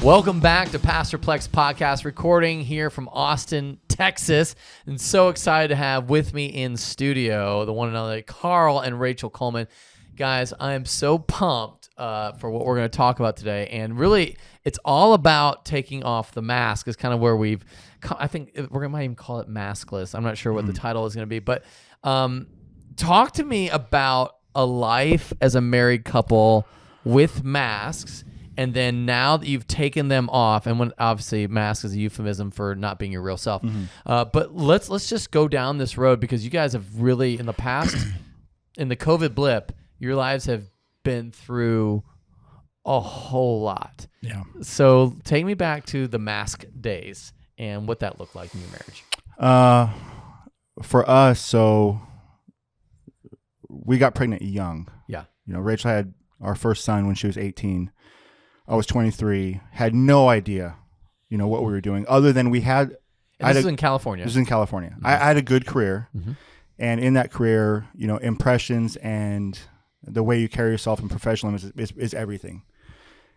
Welcome back to Pastor Plek's podcast, recording here from Austin, Texas. And so excited to have with me in studio the one and only Carl and Rachel Coleman. Guys, I am so pumped for what we're going to talk about today. And really, it's all about taking off the mask is kind of where I think we might even call it Maskless. I'm not sure what the title is going to be. But talk to me about a life as a married couple with masks. And then now that you've taken them off, and when obviously mask is a euphemism for not being your real self. But let's just go down this road, because you guys have really, in the past, in the COVID blip, your lives have been through a whole lot. Yeah. So take me back to the mask days and what that looked like in your marriage. For us, so we got pregnant young. Yeah. Rachel had our first son when she was 18. I was 23, had no idea, what we were doing, other than we had... And this is in California. This is in California. I had a good career, and in that career, impressions and the way you carry yourself in professionalism is everything.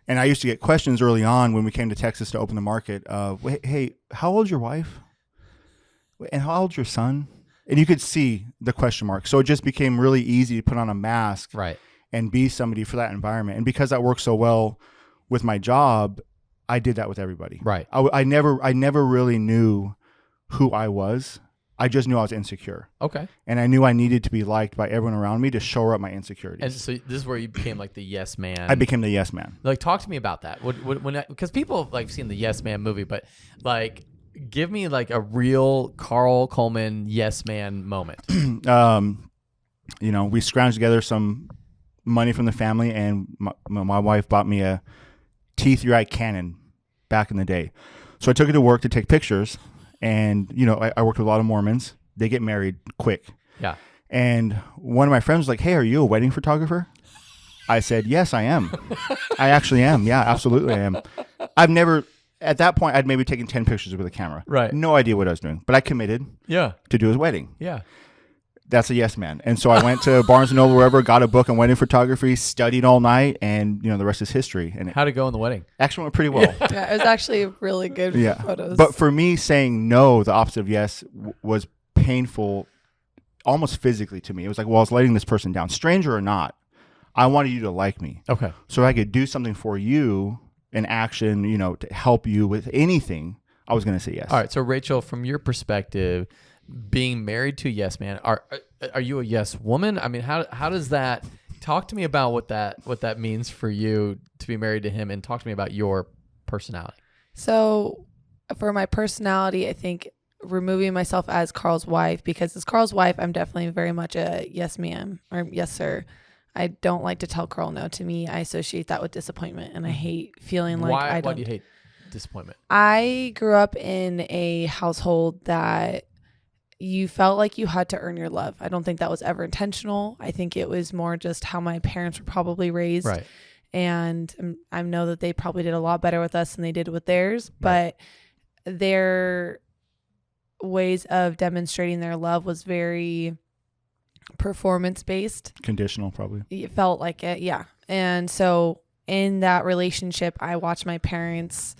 And I used to get questions early on when we came to Texas to open the market of, hey, how old's your wife? And how old's your son? And you could see the question mark. So it just became really easy to put on a mask and be somebody for that environment. And because that worked so well with my job, I did that with everybody. Right. I never really knew who I was. I just knew I was insecure. Okay. And I knew I needed to be liked by everyone around me to shore up my insecurities. And so this is where you became like the yes man. I became the yes man. Like, talk to me about that. Because people have like seen the Yes Man movie, but like, give me like a real Carl Coleman yes man moment. We scrounged together some money from the family, and my wife bought me a T3i Canon back in the day. So I took it to work to take pictures, and I worked with a lot of Mormons. They get married quick. Yeah. And one of my friends was like, "Hey, are you a wedding photographer?" I said, "Yes, I am." I actually am. Yeah, absolutely I am. At that point, I'd maybe taken 10 pictures with a camera. Right. No idea what I was doing, but I committed to do his wedding. Yeah. That's a yes man. And so I went to Barnes & Noble, wherever, got a book on wedding photography, studied all night, and the rest is history. And how'd it go in the wedding? Actually went pretty well. Yeah, it was actually really good photos. But for me, saying no, the opposite of yes, was painful, almost physically to me. It was like, well, I was letting this person down. Stranger or not, I wanted you to like me. Okay. So I could do something for you, an action, to help you with anything, I was going to say yes. All right. So Rachel, from your perspective, being married to a yes man, are you a yes woman? I mean, how does that, talk to me about what that means for you to be married to him, and talk to me about your personality. So for my personality, I think removing myself as Carl's wife, because as Carl's wife, I'm definitely very much a yes ma'am or yes sir. I don't like to tell Carl no. To me, I associate that with disappointment, and I hate feeling like Why do you hate disappointment? I grew up in a household that you felt like you had to earn your love. I don't think that was ever intentional. I think it was more just how my parents were probably raised. Right. And I know that they probably did a lot better with us than they did with theirs, but their ways of demonstrating their love was very performance-based. Conditional, probably. It felt like it, yeah. And so in that relationship, I watched my parents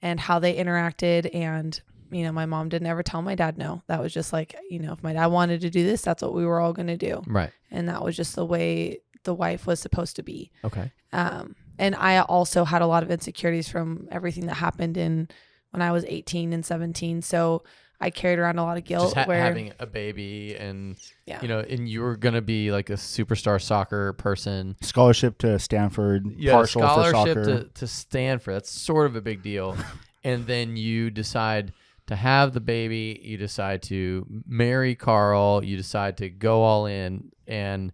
and how they interacted, and my mom didn't ever tell my dad no. That was just like, if my dad wanted to do this, that's what we were all going to do. Right. And that was just the way the wife was supposed to be. Okay. And I also had a lot of insecurities from everything that happened when I was 18 and 17. So I carried around a lot of guilt. Just having a baby, and and you were going to be like a superstar soccer person. Scholarship to Stanford, partial for soccer. Scholarship to Stanford. That's sort of a big deal. And then you decide to have the baby, you decide to marry Carl, you decide to go all in, and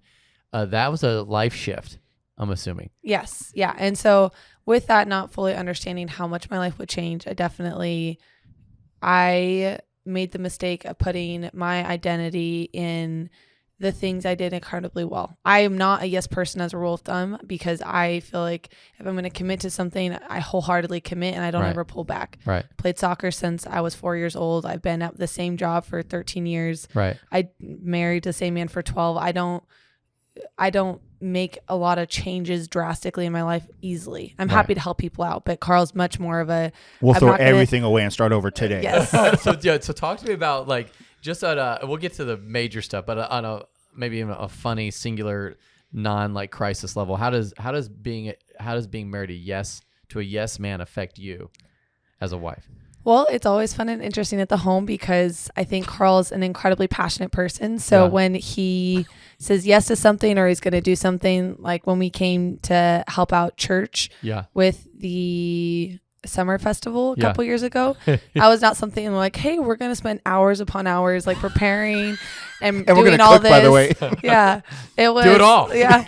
that was a life shift, I'm assuming. Yes. Yeah. And so with that, not fully understanding how much my life would change, I made the mistake of putting my identity in the things I did incredibly well. I am not a yes person as a rule of thumb, because I feel like if I'm going to commit to something, I wholeheartedly commit and I don't ever pull back. Right. Played soccer since I was 4 years old. I've been at the same job for 13 years. Right. I married the same man for 12. I don't make a lot of changes drastically in my life easily. I'm Right. happy to help people out, but Carl's much more of a, We'll I'm throw not gonna- everything away and start over today. yes. So talk to me about like just at we'll get to the major stuff, but on a maybe even a funny singular non like crisis level. How does being married to a yes man affect you as a wife? Well, it's always fun and interesting at the home because I think Carl's an incredibly passionate person. So Yeah. when he says yes to something or he's going to do something, like when we came to help out church Yeah. with the summer festival a Yeah. couple years ago, that was not something like, hey, we're going to spend hours upon hours like preparing and And we're doing gonna all cook, this. by the way. Yeah, it was. Do it all. Yeah.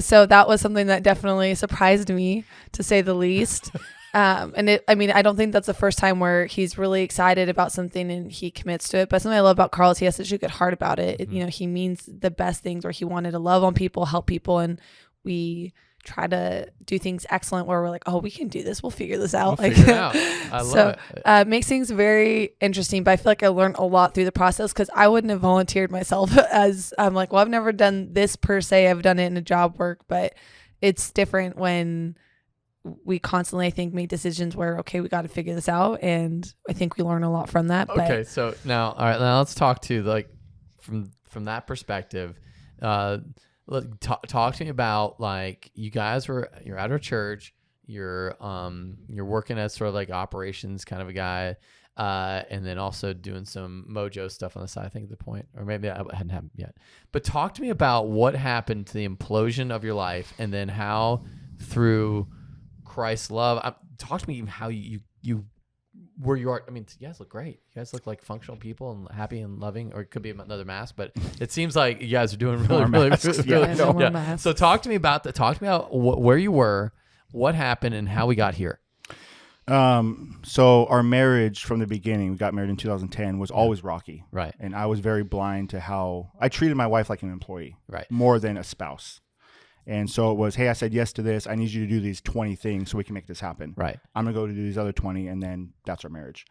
So that was something that definitely surprised me, to say the least. I don't think that's the first time where he's really excited about something and he commits to it. But something I love about Carl is he has such a good heart about it. Mm-hmm. He means the best things, where he wanted to love on people, help people, and we try to do things excellent where we're like, oh, we can do this. We'll figure this out. We'll figure it out. I love it. Makes things very interesting. But I feel like I learned a lot through the process because I wouldn't have volunteered myself as I'm like, well, I've never done this per se. I've done it in a job work, but it's different when we constantly, I think, make decisions where, okay, we got to figure this out. And I think we learn a lot from that. Okay. So now, all right, now let's talk to like from that perspective. Talk to me about like you're at our church, you're working as sort of like operations kind of a guy, and then also doing some mojo stuff on the side. I think at the point, or maybe that hadn't happened yet. But talk to me about what happened to the implosion of your life, and then how through Christ's love. Talk to me even how you where you are. I mean, you guys look great. You guys look like functional people and happy and loving, or it could be another mask, but it seems like you guys are doing really. Yeah. So talk to me about that. Talk to me about where you were, what happened, and how we got here. So our marriage from the beginning, we got married in 2010, was always rocky. Right. And I was very blind to how I treated my wife like an employee. Right. More than a spouse. And so it was, hey, I said yes to this. I need you to do these 20 things so we can make this happen. Right. I'm going to go to do these other 20, and then that's our marriage.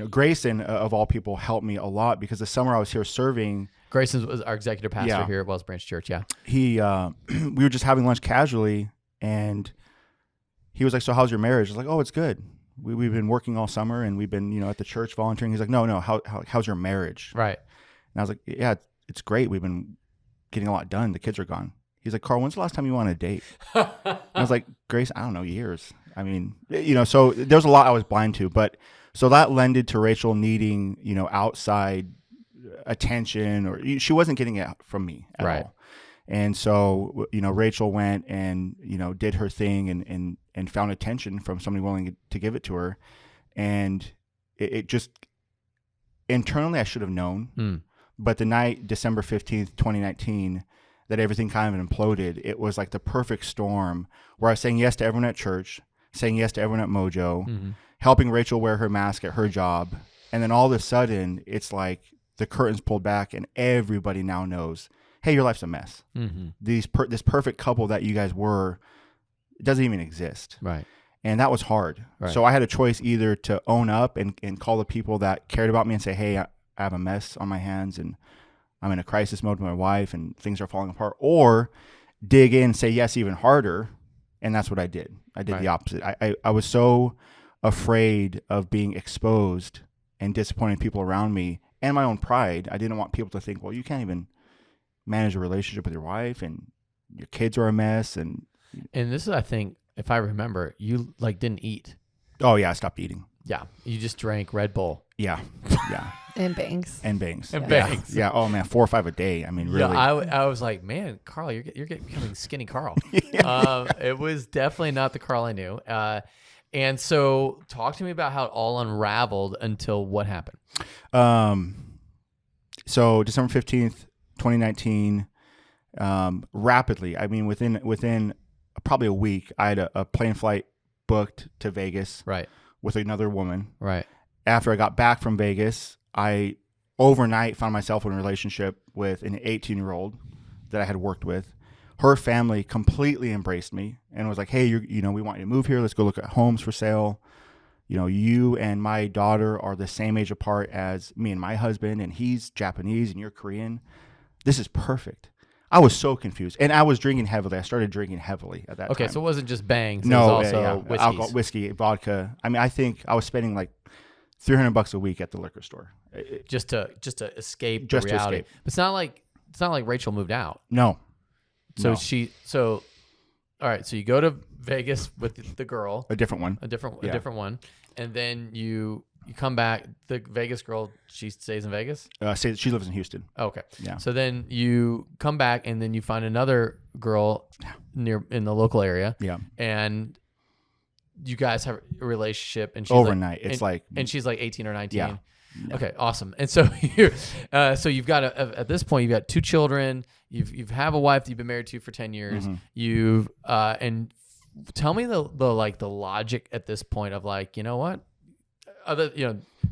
Grayson, of all people, helped me a lot because the summer I was here serving. Grayson was our executive pastor Yeah. here at Wells Branch Church. Yeah. He, we were just having lunch casually, and he was like, so how's your marriage? I was like, oh, it's good. We've been working all summer, and we've been, at the church volunteering. He's like, no, how's your marriage? Right. And I was like, yeah, it's great. We've been getting a lot done. The kids are gone. He's like, Carl, when's the last time you went on a date? And I was like, Grace, I don't know, years. I mean, so there's a lot I was blind to. But so that lended to Rachel needing, outside attention, or she wasn't getting it from me at Right. all. And so, Rachel went and, did her thing and found attention from somebody willing to give it to her. And it just, internally, I should have known. But the night, December 15th, 2019, that everything kind of imploded, it was like the perfect storm where I was saying yes to everyone at church, saying yes to everyone at Mojo, helping Rachel wear her mask at her job. And then all of a sudden, it's like the curtains pulled back and everybody now knows, hey, your life's a mess. This perfect couple that you guys were, it doesn't even exist. Right. And that was hard. Right. So I had a choice either to own up and call the people that cared about me and say, hey, I have a mess on my hands and I'm in a crisis mode with my wife and things are falling apart, or dig in and say yes even harder. And that's what I did. I did the opposite. I was so afraid of being exposed and disappointing people around me and my own pride. I didn't want people to think, well, you can't even manage a relationship with your wife and your kids are a mess. And this is, I think, if I remember, you didn't eat. Oh yeah, I stopped eating. Yeah. You just drank Red Bull. Yeah. And bangs. And bangs. Yeah. Oh man, 4 or 5 a day. I mean, really. Yeah, I was like, man, Carl, you're becoming skinny Carl. It was definitely not the Carl I knew. And so talk to me about how it all unraveled until what happened. So December 15th, 2019, rapidly, I mean, within probably a week, I had a plane flight booked to Vegas. Right. With another woman. Right. After I got back from Vegas, I overnight found myself in a relationship with an 18-year-old that I had worked with. Her family completely embraced me and was like, hey, we want you to move here. Let's go look at homes for sale. You and my daughter are the same age apart as me and my husband, and he's Japanese and you're Korean. This is perfect. I was so confused, and I was drinking heavily. I started drinking heavily at that time. Okay, so it wasn't just bangs. No, it was also whiskeys. alcohol, whiskey, vodka. I mean, I think I was spending like $300 a week at the liquor store. Just to escape Just the to reality. escape. But it's not like Rachel moved out. No. So No. All right, so you go to Vegas with the girl, A different one. a different one, and then you come back. The Vegas girl, she stays in Vegas. Say she lives in Houston. Okay. Yeah. So then you come back, and then you find another girl in the local area. Yeah. And you guys have a relationship, and she's Overnight. and she's like 18 or 19. Yeah. Okay, awesome. And so so you've got at this point you've got 2 children. You've have a wife that you've been married to for 10 years. Mm-hmm. You've and tell me the logic at this point of like, you know what,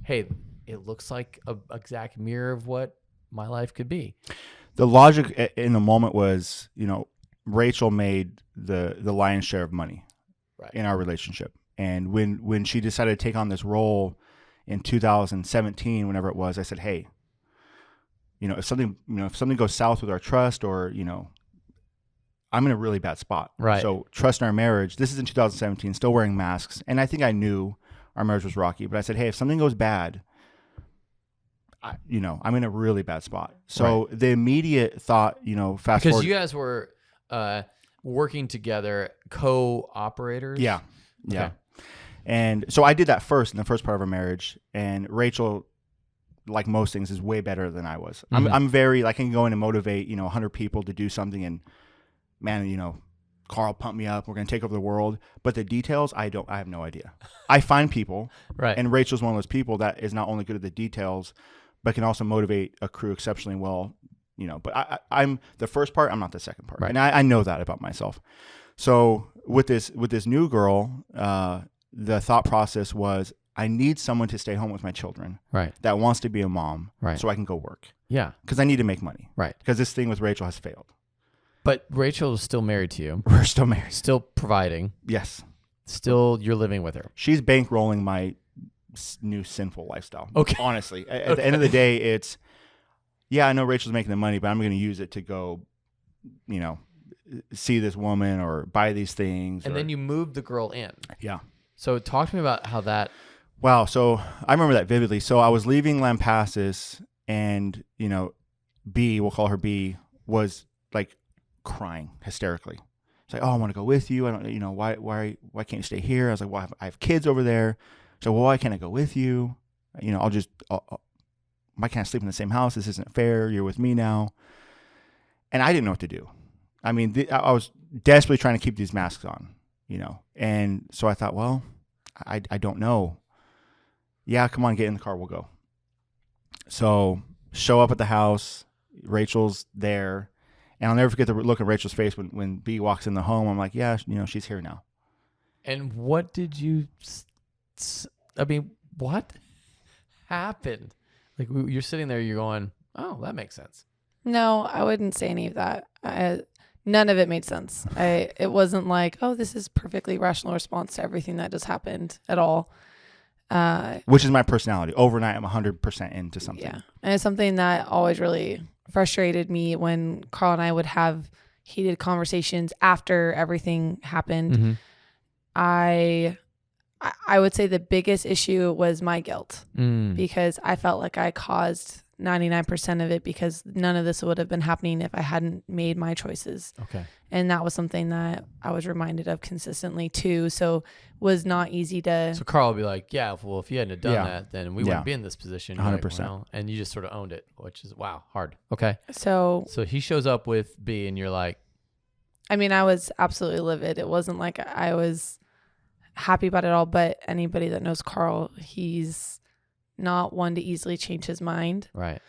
hey, it looks like a exact mirror of what my life could be. The logic in the moment was, Rachel made the lion's share of money in our relationship, and when she decided to take on this role in 2017, whenever it was, I said, hey, if something goes south with our trust, or I'm in a really bad spot. Right. So trust in our marriage. This is in 2017, still wearing masks, and I think I knew our marriage was rocky. But I said, hey, if something goes bad, I'm in a really bad spot. So the immediate thought, fast forward, because you guys were working together, co-operators. Yeah. Okay. Yeah. And so I did that first in the first part of our marriage, and Rachel, like most things, is way better than I was. Mm-hmm. I'm very, I can go in and motivate, 100 people to do something, and man, Carl pumped me up. We're going to take over the world. But the details, I have no idea. I find people, Right. and Rachel's one of those people that is not only good at the details, but can also motivate a crew exceptionally well. But I'm the first part. I'm not the second part, Right. and I know that about myself. So with this new girl, the thought process was, I need someone to stay home with my children, Right. that wants to be a mom, Right. so I can go work, Yeah. because I need to make money, Right. because this thing with Rachel has failed. But Rachel is still married to you, We're still married. still providing, Yes. still you're living with her. She's bankrolling my new sinful lifestyle. Okay. Honestly, at the end of the day, it's, I know Rachel's making the money, but I'm going to use it to go, see this woman or buy these things. And then you moved the girl in. Yeah. So talk to me about how that. Wow. So I remember that vividly. So I was leaving Lampasas, and, B, we'll call her B, was like crying hysterically. It's like, oh, I want to go with you. I don't, why can't you stay here? I was like, well, I have kids over there. So, well, why can't I go with you? Why can't I sleep in the same house? This isn't fair. You're with me now. And I didn't know what to do. I mean, I was desperately trying to keep these masks on, and so I thought, well, I don't know. Yeah, come on, get in the car. We'll go. So show up at the house. Rachel's there. And I'll never forget the look on Rachel's face when B walks in the home. I'm like, yeah, she's here now. And what did you? What happened? Like you're sitting there, you're going, oh, that makes sense. No, I wouldn't say any of that. None of it made sense. It wasn't like, oh, this is perfectly rational response to everything that just happened at all. Which is my personality. Overnight, I'm 100% into something. Yeah. And it's something that always really frustrated me when Carl and I would have heated conversations after everything happened. Mm-hmm. I would say the biggest issue was my guilt, because I felt like I caused 99% of it, because none of this would have been happening if I hadn't made my choices. Okay. And that was something that I was reminded of consistently too. So was not easy to. So Carl would be like, yeah, well, if you hadn't have done that, then we wouldn't be in this position. 100%. Like, and you just sort of owned it, which is, wow, hard. Okay. So he shows up with B, and you're like. I mean, I was absolutely livid. It wasn't like I was happy about it all, but anybody that knows Carl, he's not one to easily change his mind. Right.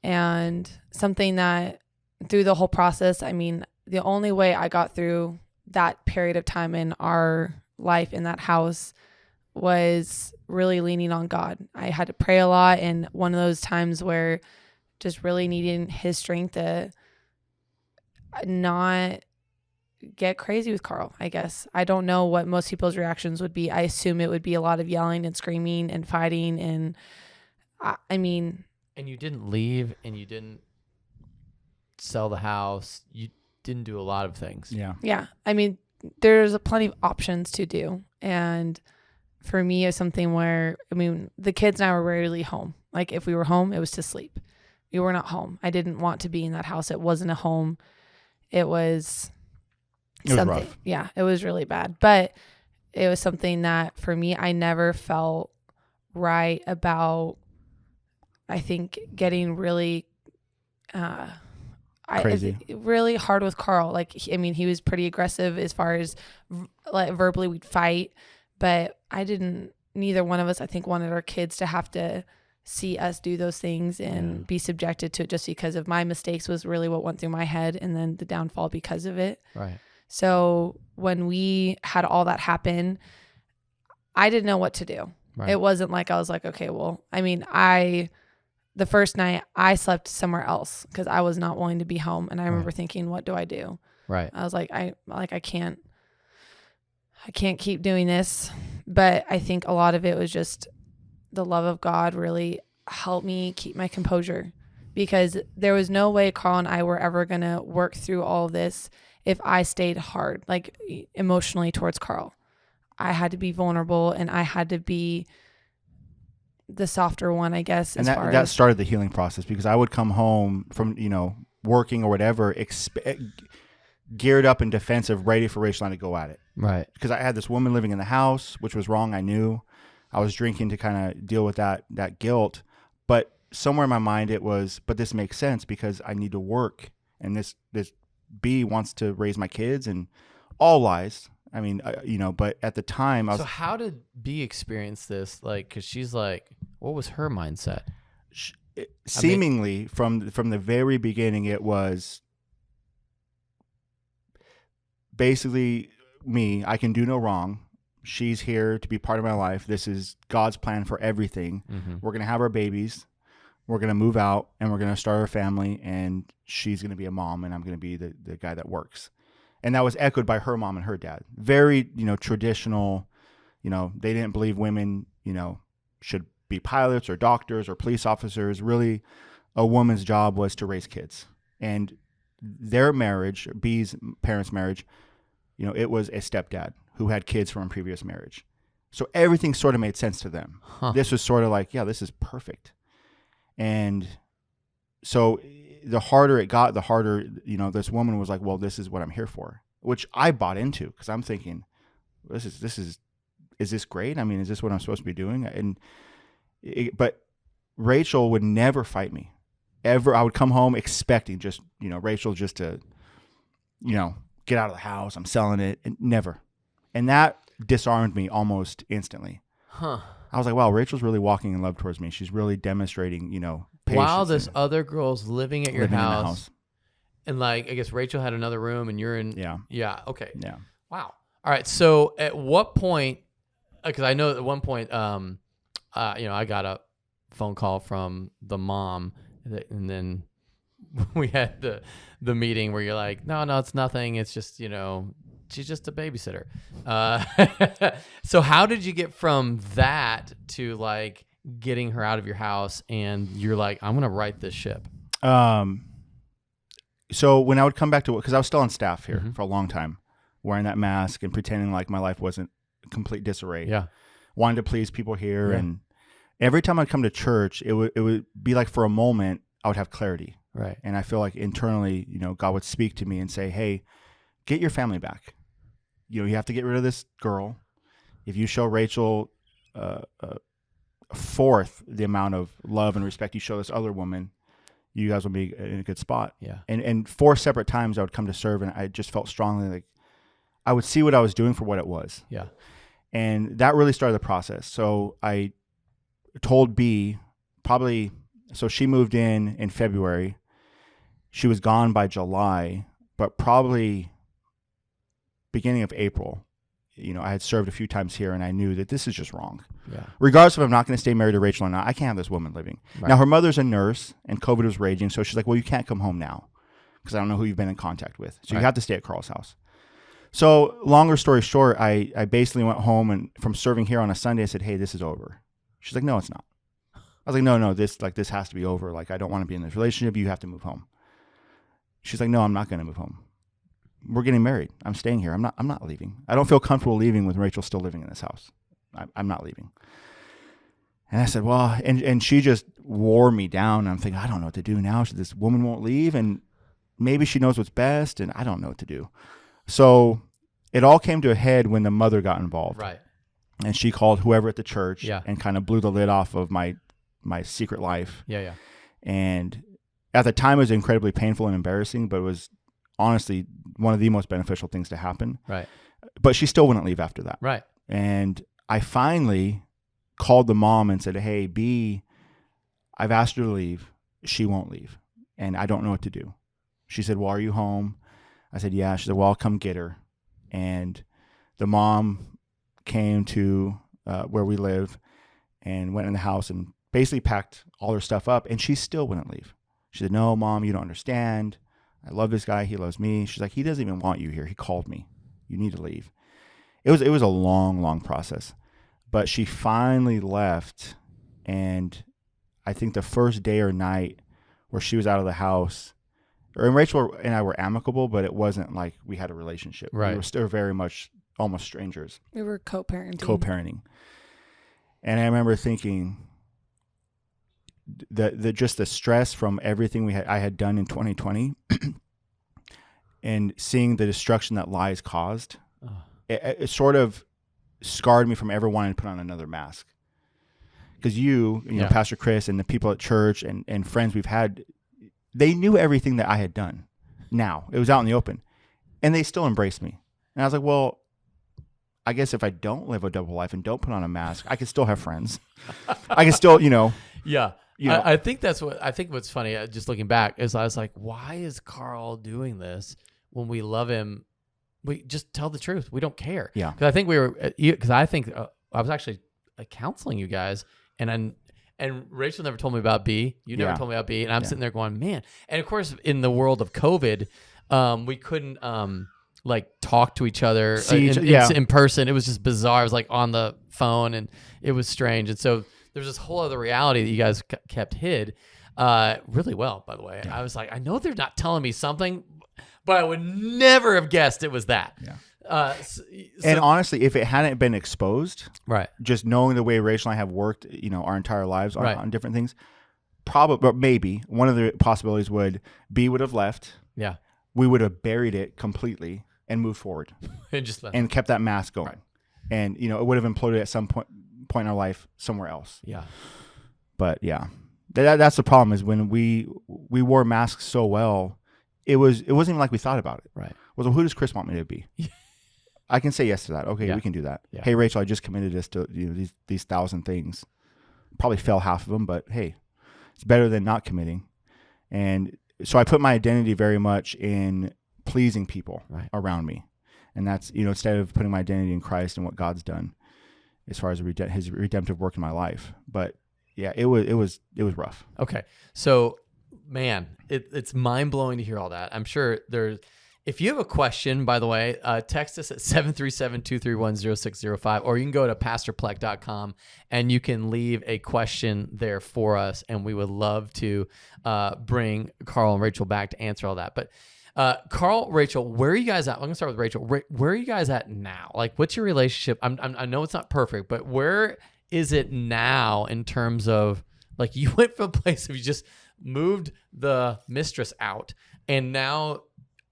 And something that through the whole process, I mean, the only way I got through that period of time in our life in that house was really leaning on God. I had to pray a lot, and one of those times where just really needing his strength to not get crazy with Carl, I guess. I don't know what most people's reactions would be. I assume it would be a lot of yelling and screaming and fighting. And I mean. And you didn't leave, and you didn't sell the house. You didn't do a lot of things. Yeah. Yeah. I mean, there's plenty of options to do. And for me, it's something where, I mean, the kids and I were rarely home. Like if we were home, it was to sleep. We were not home. I didn't want to be in that house. It wasn't a home. It was something. Rough. Yeah, it was really bad. But it was something that for me, I never felt right about, I think, getting really Crazy. really hard with Carl. Like, I mean, he was pretty aggressive as far as like verbally we'd fight, but neither one of us, I think, wanted our kids to have to see us do those things and be subjected to it just because of my mistakes was really what went through my head, and then the downfall because of it. Right. So when we had all that happen, I didn't know what to do. Right. It wasn't like I was like, okay, well, I mean, the first night I slept somewhere else because I was not willing to be home. And I remember thinking, what do I do? Right. I was like, I can't keep doing this. But I think a lot of it was just the love of God really helped me keep my composure, because there was no way Carl and I were ever going to work through all of this if I stayed hard, like emotionally towards Carl. I had to be vulnerable, and I had to be the softer one, I guess. And that started the healing process, because I would come home from, working or whatever, geared up and defensive, ready for Rachel and I to go at it. Right. Because I had this woman living in the house, which was wrong. I knew. I was drinking to kind of deal with that guilt. But somewhere in my mind it was, but this makes sense because I need to work. And this B wants to raise my kids, and all lies. I mean, but at the time I was. So how did B experience this? Like, because she's like, what was her mindset? Seemingly from the very beginning, it was basically me. I can do no wrong. She's here to be part of my life. This is God's plan for everything. Mm-hmm. We're going to have our babies. We're going to move out, and we're going to start our family, and she's going to be a mom, and I'm going to be the guy that works. And that was echoed by her mom and her dad. Very, traditional, they didn't believe women, should be pilots or doctors or police officers. Really, a woman's job was to raise kids. And their marriage, B's parents' marriage, it was a stepdad who had kids from a previous marriage. So everything sort of made sense to them. Huh. This was sort of like, yeah, this is perfect. And so the harder it got, the harder, this woman was like, well, this is what I'm here for, which I bought into, because I'm thinking, is this great? I mean, is this what I'm supposed to be doing? But Rachel would never fight me, ever. I would come home expecting just, Rachel just to, get out of the house. I'm selling it. And never. And that disarmed me almost instantly. Huh. I was like, wow, Rachel's really walking in love towards me. She's really demonstrating, patience. While this other girl's living at your living in the house. And like, I guess Rachel had another room and you're in. Yeah. Yeah. Okay. Yeah. Wow. All right. So at what point, because I know at one point, I got a phone call from the mom, and then we had the meeting where you're like, no, it's nothing. It's just, she's just a babysitter. So how did you get from that to like getting her out of your house, and you're like, I'm going to right this ship? So when I would come back to work, because I was still on staff here Mm-hmm. for a long time, wearing that mask and pretending like my life wasn't complete disarray. Yeah. Wanted to please people here. Yeah. And every time I'd come to church, it would be like for a moment, I would have clarity. Right. And I feel like internally, God would speak to me and say, hey, get your family back. You have to get rid of this girl. If you show Rachel a fourth the amount of love and respect you show this other woman, you guys will be in a good spot. Yeah. And 4 separate times I would come to serve, and I just felt strongly like I would see what I was doing for what it was. Yeah. And that really started the process. So I told B so she moved in February. She was gone by July, but probably beginning of April, I had served a few times here, and I knew that this is just wrong. Yeah. Regardless if I'm not going to stay married to Rachel or not, I can't have this woman living. Right. Now, her mother's a nurse, and COVID was raging, so she's like, well, you can't come home now because I don't know who you've been in contact with. So Right. you have to stay at Carl's house. So longer story short, I basically went home, and from serving here on a Sunday, I said, hey, this is over. She's like, no, it's not. I was like, no, this has to be over. Like, I don't want to be in this relationship. You have to move home. She's like, no, I'm not going to move home. We're getting married. I'm staying here. I'm not leaving. I don't feel comfortable leaving with Rachel still living in this house. I'm not leaving. And I said, well, and she just wore me down. I'm thinking, I don't know what to do now. This woman won't leave, and maybe she knows what's best, and I don't know what to do. So it all came to a head when the mother got involved. Right. And she called whoever at the church Yeah. and kind of blew the lid off of my secret life. Yeah, yeah. And at the time, it was incredibly painful and embarrassing, but it was honestly one of the most beneficial things to happen. Right. But she still wouldn't leave after that. Right. And I finally called the mom and said, hey, B, I've asked her to leave. She won't leave. And I don't know what to do. She said, well, are you home? I said, yeah. She said, well, I'll come get her. And the mom came to where we live and went in the house and basically packed all her stuff up. And she still wouldn't leave. She said, no, Mom, you don't understand. I love this guy. He loves me. She's like, he doesn't even want you here. He called me. You need to leave. It was a long, long process. But she finally left. And I think the first day or night where she was out of the house, and Rachel and I were amicable, but it wasn't like we had a relationship. Right. We were still very much almost strangers. We were co-parenting. Co-parenting. And I remember thinking that just the stress from everything I had done in 2020 and seeing the destruction that lies caused, it sort of scarred me from ever wanting to put on another mask. Because you know, Pastor Chris and the people at church and friends we've had, they knew everything that I had done. Now it was out in the open, and they still embraced me. And I was like, well, I guess if I don't live a double life and don't put on a mask, I can still have friends. I can still, Yeah. You know. I think what's funny, just looking back, is I was like, why is Carl doing this when we love him? We just tell the truth. We don't care. Yeah. Because I think I was actually counseling you guys, and Rachel never told me about B. You never told me about B. And I'm sitting there going, man. And of course, in the world of COVID, we couldn't talk to each other in person. It was just bizarre. I was like on the phone, and it was strange. And so there's this whole other reality that you guys kept hid really well, by the way. Yeah. I was like, I know they're not telling me something, but I would never have guessed it was that. Yeah. And honestly, if it hadn't been exposed, right, just knowing the way Rachel and I have worked, our entire lives on different things, probably, or maybe one of the possibilities would have left. Yeah. We would have buried it completely and moved forward and kept that mask going. Right. And, it would have imploded at some point in our life somewhere else. Yeah. But yeah, that's the problem is when we wore masks so well, it wasn't even like we thought about it. Right. Well, who does Chris want me to be? I can say yes to that. Okay, we can do that. Yeah. Hey, Rachel, I just committed this to these 1,000 things. Probably fail half of them, but hey, it's better than not committing. And so I put my identity very much in pleasing people around me. And that's, instead of putting my identity in Christ and what God's done as far as his redemptive work in my life. But yeah, it was rough. Okay. So, man, it's mind-blowing to hear all that. I'm sure if you have a question, by the way, text us at 737-231-0605, or you can go to pastorplek.com and you can leave a question there for us, and we would love to bring Carl and Rachel back to answer all that. But Carl, Rachel, where are you guys at? I'm going to start with Rachel. Where are you guys at now? Like, what's your relationship? I know it's not perfect, but where is it now in terms of, like, you went from a place of you just moved the mistress out, and now,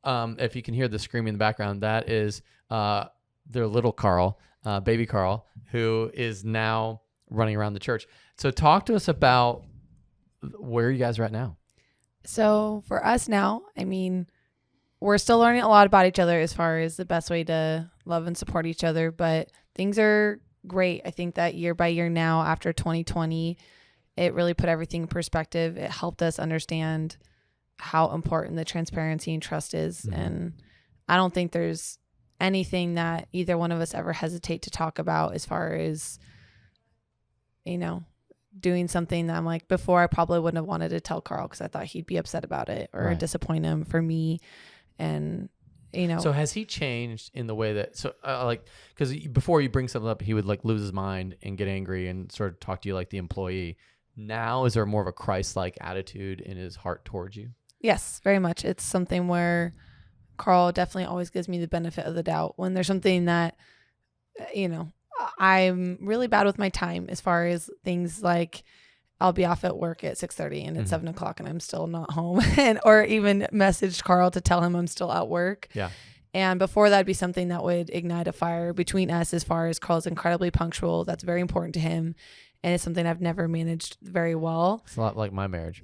if you can hear the screaming in the background, that is their little Carl, baby Carl, who is now running around the church. So talk to us about where you guys are at now. So for us now, we're still learning a lot about each other as far as the best way to love and support each other, but things are great. I think that year by year now, after 2020, it really put everything in perspective. It helped us understand how important the transparency and trust is. Mm-hmm. And I don't think there's anything that either one of us ever hesitate to talk about as far as, doing something that I'm like, before I probably wouldn't have wanted to tell Carl because I thought he'd be upset about it or disappoint him for me. And, So has he changed in the way that, because before you bring something up, he would lose his mind and get angry and sort of talk to you like the employee. Now, is there more of a Christ-like attitude in his heart towards you? Yes, very much. It's something where Carl definitely always gives me the benefit of the doubt when there's something that, you know, I'm really bad with my time as far as things like I'll be off at work at 6:30 and it's 7:00 and I'm still not home, or even messaged Carl to tell him I'm still at work. Yeah. And before that'd be something that would ignite a fire between us, as far as Carl's incredibly punctual. That's very important to him. And it's something I've never managed very well. It's a lot like my marriage.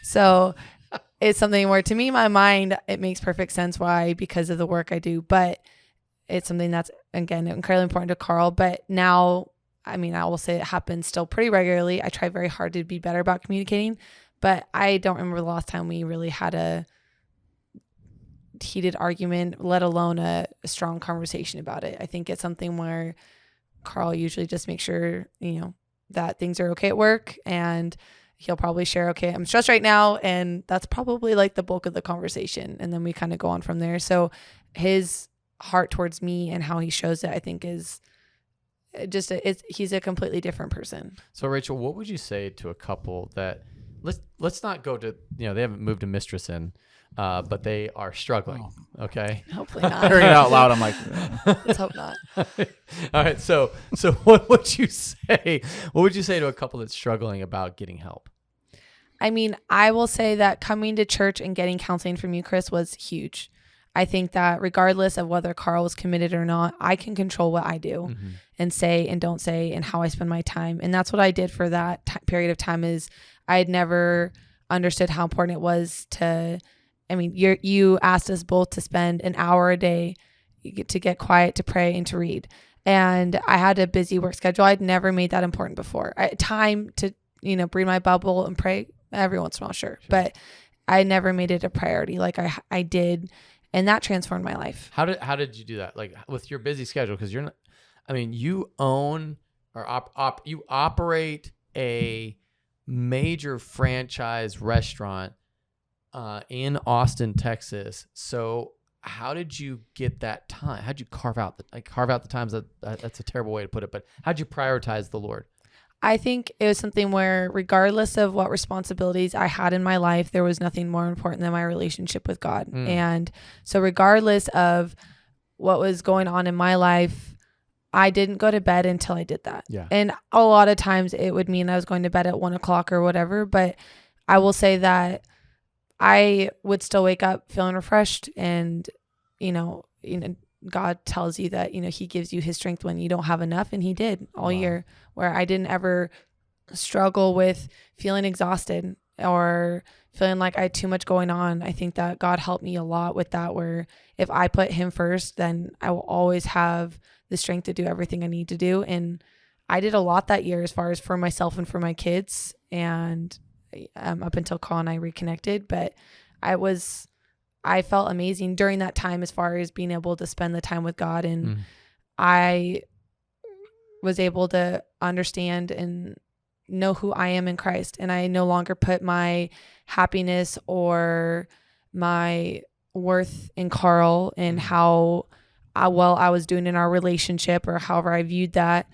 So it's something where, to me, my mind, it makes perfect sense why, because of the work I do. But it's something that's, again, incredibly important to Carl. But now, I mean, I will say it happens still pretty regularly. I try very hard to be better about communicating, but I don't remember the last time we really had a heated argument, let alone a strong conversation about it. I think it's something where Carl usually just makes sure, that things are okay at work, and he'll probably share, okay, I'm stressed right now. And that's probably like the bulk of the conversation. And then we kind of go on from there. So his heart towards me and how he shows it, I think, is just, he's a completely different person. So Rachel, what would you say to a couple that, let's not go to, they haven't moved a mistress in, but they are struggling. Okay. Hopefully not. Hearing it out loud, I'm like, Let's hope not. All right. So what would you say? What would you say to a couple that's struggling about getting help? I mean, I will say that coming to church and getting counseling from you, Chris, was huge. I think that regardless of whether Carl was committed or not, I can control what I do and say and don't say and how I spend my time. And that's what I did for that period of time. Is I had never understood how important it was to, you asked us both to spend an hour a day to get quiet, to pray, and to read. And I had a busy work schedule. I'd never made that important before. I had time to, breathe my bubble and pray every once in a while, sure. But I never made it a priority like I did. And that transformed my life. How did you do that? Like with your busy schedule? Because you're not, you own or you operate a major franchise restaurant in Austin, Texas. So how did you get that time? How'd you carve out the times? That's a terrible way to put it, but how'd you prioritize the Lord? I think it was something where, regardless of what responsibilities I had in my life, there was nothing more important than my relationship with God. And so regardless of what was going on in my life, I didn't go to bed until I did that. Yeah. And a lot of times it would mean I was going to bed at 1:00 or whatever. But I will say that I would still wake up feeling refreshed, and, God tells you that, he gives you his strength when you don't have enough. And he did all year, where I didn't ever struggle with feeling exhausted or feeling like I had too much going on. I think that God helped me a lot with that, where if I put him first, then I will always have the strength to do everything I need to do. And I did a lot that year as far as for myself and for my kids, and up until Carl and I reconnected. But I felt amazing during that time as far as being able to spend the time with God. And I was able to understand and know who I am in Christ. And I no longer put my happiness or my worth in Carl and how well I was doing in our relationship, or however I viewed that.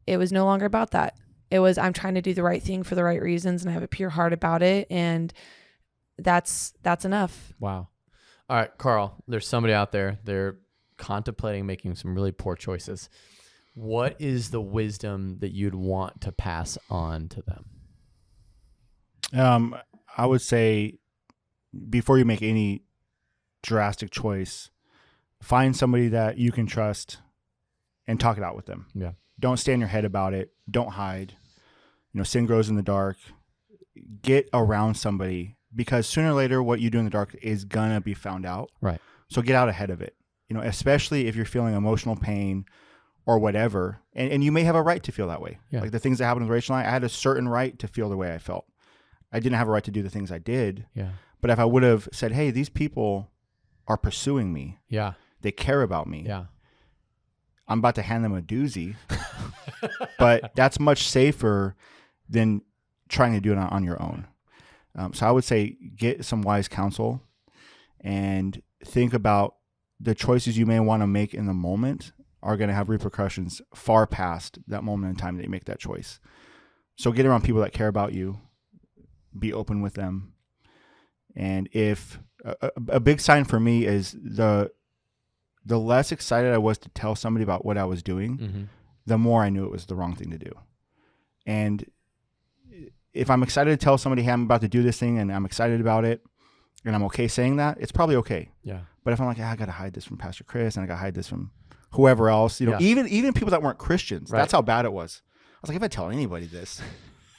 It was no longer about that. It was, I'm trying to do the right thing for the right reasons, and I have a pure heart about it. And that's enough. Wow. All right, Carl, there's somebody out there, they're contemplating making some really poor choices. What is the wisdom that you'd want to pass on to them? I would say, before you make any drastic choice, find somebody that you can trust and talk it out with them. Yeah. Don't stay in your head about it. Don't hide. Sin grows in the dark. Get around somebody, because sooner or later what you do in the dark is gonna be found out. Right. So get out ahead of it. Especially if you're feeling emotional pain or whatever, and you may have a right to feel that way. Yeah. Like the things that happened with Rachel and I had a certain right to feel the way I felt. I didn't have a right to do the things I did. Yeah. But if I would have said, hey, these people are pursuing me. Yeah. They care about me. Yeah. I'm about to hand them a doozy. But that's much safer than trying to do it on your own. So I would say get some wise counsel and think about the choices you may want to make in the moment are going to have repercussions far past that moment in time that you make that choice. So get around people that care about you, be open with them, And if a big sign for me is the less excited I was to tell somebody about what I was doing, the more I knew it was the wrong thing to do. And if I'm excited to tell somebody, hey, I'm about to do this thing and I'm excited about it and I'm okay saying that, it's probably okay. Yeah. But if I'm like, I got to hide this from Pastor Chris and I got to hide this from whoever else, even people that weren't Christians, that's how bad it was. I was like, if I tell anybody this,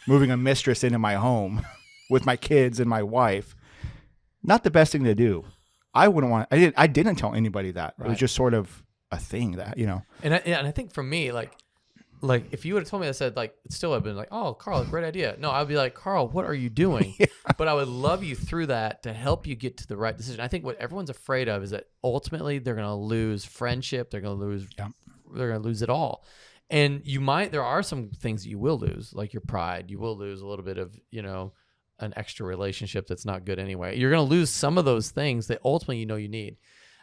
moving a mistress into my home with my kids and my wife, not the best thing to do. I wouldn't want. I didn't tell anybody that. It was just sort of a thing that And I think for me, like if you would have told me, I said like it still would have been like, oh, Carl, great idea. No, I'd be like, Carl, what are you doing? But I would love you through that to help you get to the right decision. I think what everyone's afraid of is that ultimately they're going to lose friendship. They're going to lose. They're going to lose it all. And there are some things that you will lose, like your pride. You will lose a little bit of, an extra relationship that's not good anyway. You're going to lose some of those things that ultimately you need.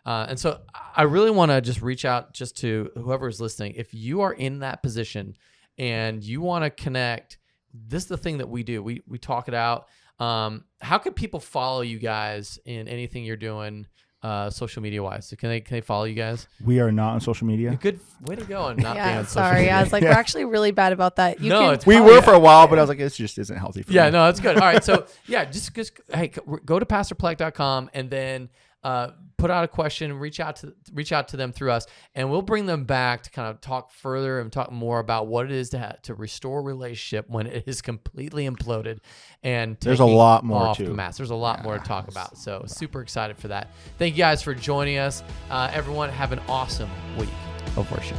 And so I really want to just reach out just to whoever is listening. If you are in that position and you want to connect, this is the thing that we do. We talk it out. How can people follow you guys in anything you're doing social media wise? So can they follow you guys? We are not on social media. Good way to go on not being on social sorry. media. I was like, we're actually really bad about that. We were for a while, but I was like, it just isn't healthy for me. No, that's good. All right. So just hey, go to pastorplek.com and then put out a question, reach out to them through us, and we'll bring them back to kind of talk further and talk more about what it is to restore a relationship when it is completely imploded. And there's a lot more to the mask. There's a lot more to talk about. So super excited for that. Thank you guys for joining us. Everyone have an awesome week of worship.